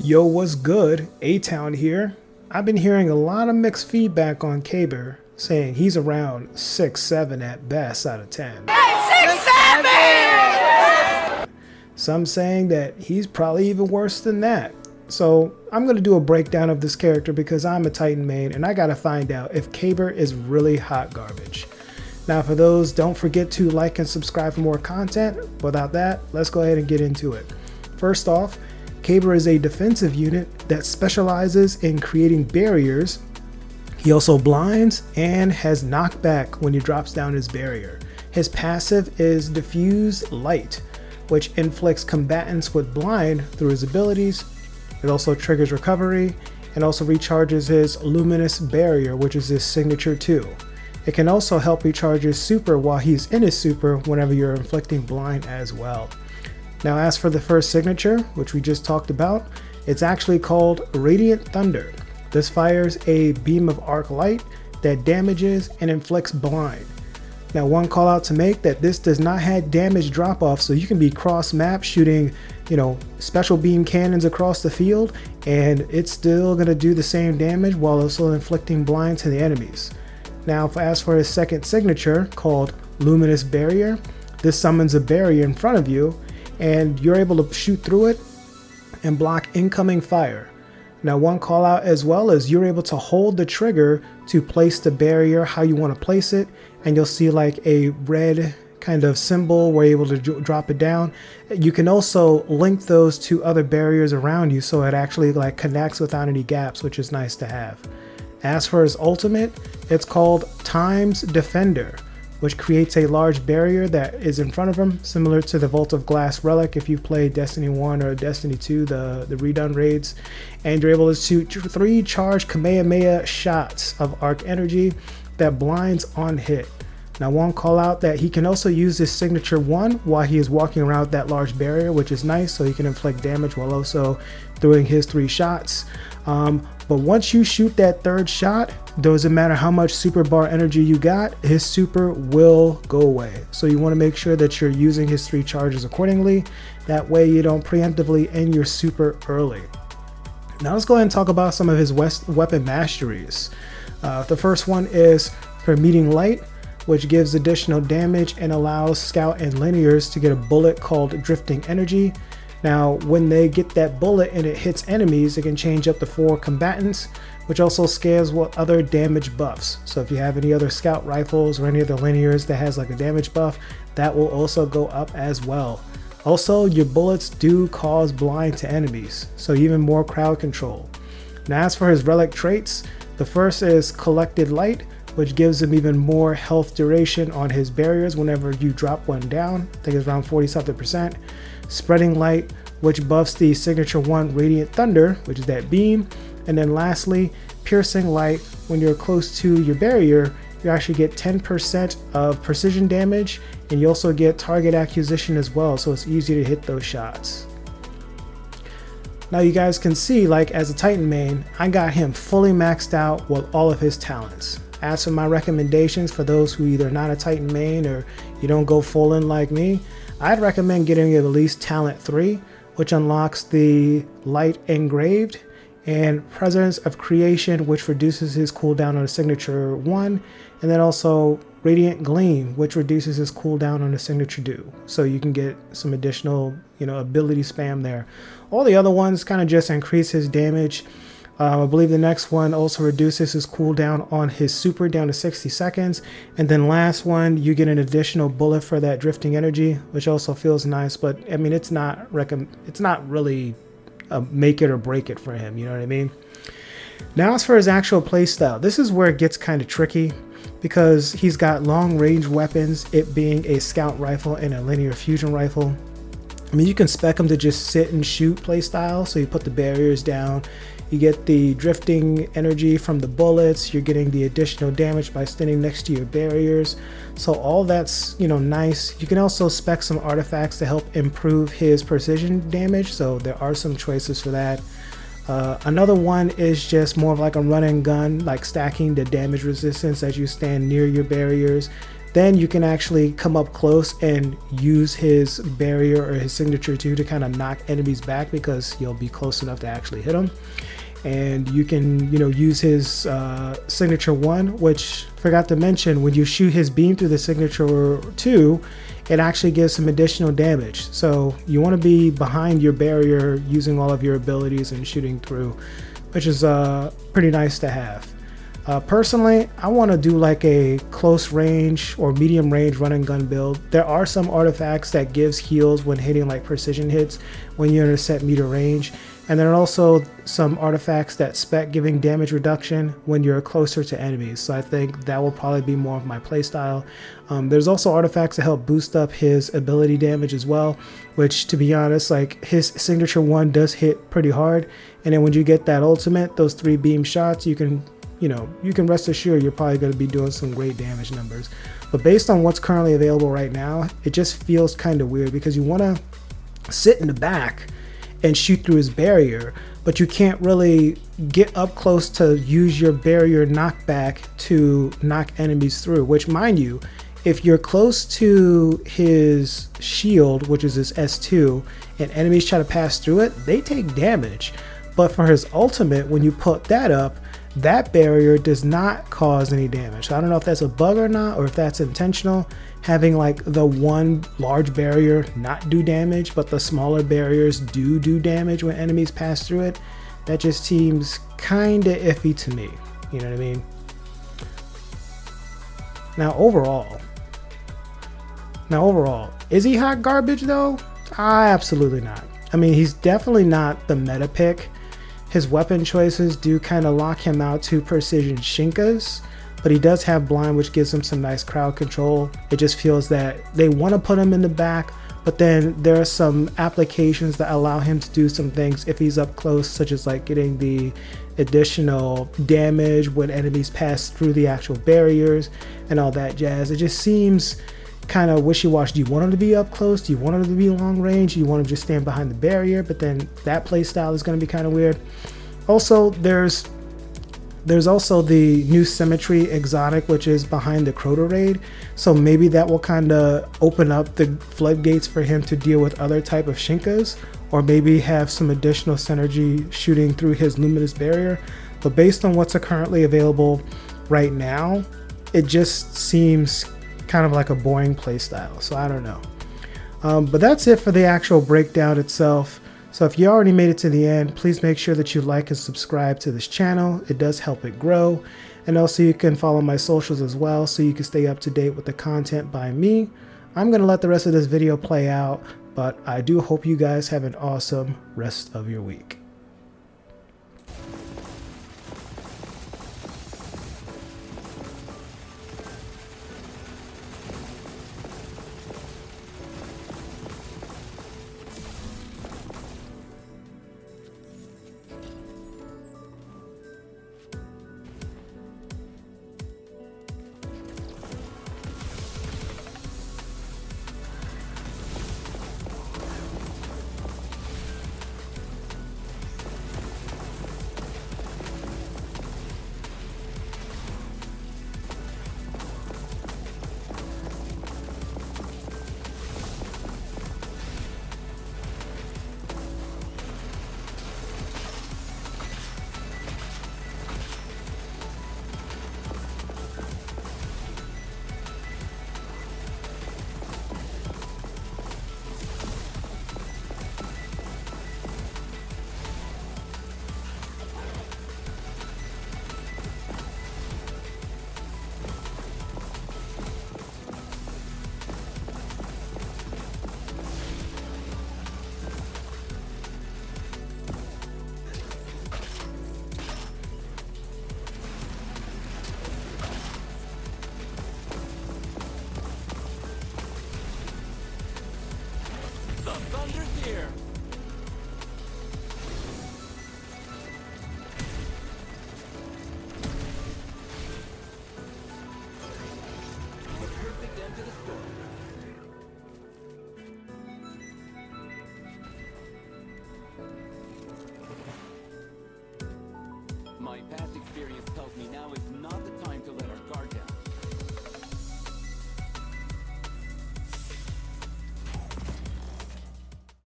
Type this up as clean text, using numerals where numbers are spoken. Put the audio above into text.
Yo, what's good? A-Town here. I've been hearing a lot of mixed feedback on KABR, saying he's around 6-7 at best out of 10. 6-7! Some saying that he's probably even worse than that. So I'm going to do a breakdown of this character because I'm a Titan main and I gotta find out if KABR is really hot garbage. Now for those, don't forget to like and subscribe for more content. Without that, let's go ahead and get into it. First off, KABR is a defensive unit that specializes in creating barriers. He also blinds and has knockback when he drops down his barrier. His passive is Diffuse Light, which inflicts combatants with blind through his abilities. It also triggers recovery and also recharges his Luminous Barrier, which is his signature 2. It can also help recharge his super while he's in his super whenever you're inflicting blind as well. Now as for the first signature, which we just talked about, it's actually called Radiant Thunder. This fires a beam of arc light that damages and inflicts blind. Now one call out to make that this does not have damage drop off, so you can be cross map shooting, special beam cannons across the field and it's still going to do the same damage while also inflicting blind to the enemies. Now as for his second signature called Luminous Barrier, this summons a barrier in front of you and you're able to shoot through it and block incoming fire. Now one call out as well is you're able to hold the trigger to place the barrier how you want to place it, and you'll see like a red kind of symbol where you're able to drop it down. You can also link those to other barriers around you so it actually like connects without any gaps, which is nice to have. As for his ultimate, it's called Time's Defender, which creates a large barrier that is in front of him, similar to the Vault of Glass relic if you've played Destiny 1 or Destiny 2, the redone raids. And you're able to shoot 3 charged Kamehameha shots of arc energy that blinds on hit. Now one call out that he can also use his signature 1 while he is walking around that large barrier, which is nice, so he can inflict damage while also throwing his 3 shots. But once you shoot that third shot, doesn't matter how much super bar energy you got, his super will go away. So you want to make sure that you're using his 3 charges accordingly. That way you don't preemptively end your super early. Now let's go ahead and talk about some of his weapon masteries. The first one is for Meeting Light, which gives additional damage and allows scout and linears to get a bullet called Drifting Energy. Now when they get that bullet and it hits enemies, it can change up to 4 combatants, which also scales with other damage buffs. So if you have any other scout rifles or any other linears that has like a damage buff, that will also go up as well. Also, your bullets do cause blind to enemies, so even more crowd control. Now as for his relic traits, the first is Collected Light, which gives him even more health duration on his barriers whenever you drop one down. I think it's around 40-something%. Spreading Light, which buffs the signature 1 Radiant Thunder, which is that beam. And then lastly, Piercing Light, when you're close to your barrier, you actually get 10% of precision damage, and you also get target acquisition as well, so it's easy to hit those shots. Now you guys can see, like as a Titan main, I got him fully maxed out with all of his talents. As for my recommendations for those who either not a Titan main or you don't go full in like me, I'd recommend getting at least Talent 3, which unlocks the Light Engraved, and Presence of Creation, which reduces his cooldown on a signature 1, and then also Radiant Gleam, which reduces his cooldown on a signature 2. So you can get some additional, ability spam there. All the other ones kind of just increase his damage. I believe the next one also reduces his cooldown on his super down to 60 seconds. And then last one, you get an additional bullet for that drifting energy, which also feels nice. But I mean, it's not really a make it or break it for him. You know what I mean? Now as for his actual playstyle, this is where it gets kind of tricky because he's got long range weapons, it being a scout rifle and a linear fusion rifle. I mean, you can spec him to just sit and shoot playstyle. So you put the barriers down, you get the drifting energy from the bullets, you're getting the additional damage by standing next to your barriers. So all that's, nice. You can also spec some artifacts to help improve his precision damage. So there are some choices for that. Another one is just more of like a run and gun, like stacking the damage resistance as you stand near your barriers. then you can actually come up close and use his barrier or his signature 2 to kind of knock enemies back, because you'll be close enough to actually hit them. And you can, use his signature 1, which forgot to mention, when you shoot his beam through the signature 2, it actually gives some additional damage. So you want to be behind your barrier using all of your abilities and shooting through, which is pretty nice to have. Personally, I want to do like a close range or medium range run and gun build. There are some artifacts that gives heals when hitting like precision hits when you're in a set meter range. And there are also some artifacts that spec giving damage reduction when you're closer to enemies. So I think that will probably be more of my playstyle. There's also artifacts that help boost up his ability damage as well, which, to be honest, like his signature 1 does hit pretty hard. And then when you get that ultimate, those 3 beam shots, you can rest assured you're probably going to be doing some great damage numbers. But based on what's currently available right now, it just feels kind of weird, because you want to sit in the back and shoot through his barrier, but you can't really get up close to use your barrier knockback to knock enemies through, which, mind you, if you're close to his shield, which is his S2, and enemies try to pass through it, they take damage. But for his ultimate, when you put that up, that barrier does not cause any damage. So I don't know if that's a bug or not, or if that's intentional, having like the one large barrier not do damage, but the smaller barriers do damage when enemies pass through it. That just seems kind of iffy to me. You know what I mean? Now overall, is he hot garbage though? Absolutely not. I mean, he's definitely not the meta pick. His weapon choices do kind of lock him out to precision Shinkas, but he does have blind, which gives him some nice crowd control. It just feels that they want to put him in the back, but then there are some applications that allow him to do some things if he's up close, such as like getting the additional damage when enemies pass through the actual barriers and all that jazz. It just seems kind of wishy-washy. Do you want him to be up close? Do you want him to be long range? Do you want him to just stand behind the barrier? But then that play style is going to be kind of weird. Also, there's also the new symmetry exotic, which is behind the Crota raid. So maybe that will kind of open up the floodgates for him to deal with other type of Shinkas, or maybe have some additional synergy shooting through his luminous barrier. But based on what's currently available right now, it just seems kind of like a boring playstyle, so I don't know. But that's it for the actual breakdown itself. So if you already made it to the end, please make sure that you like and subscribe to this channel. It does help it grow. And also you can follow my socials as well, so you can stay up to date with the content by me. I'm going to let the rest of this video play out, but I do hope you guys have an awesome rest of your week. Thunder's here! The perfect end to the story. My past experience tells me now is not the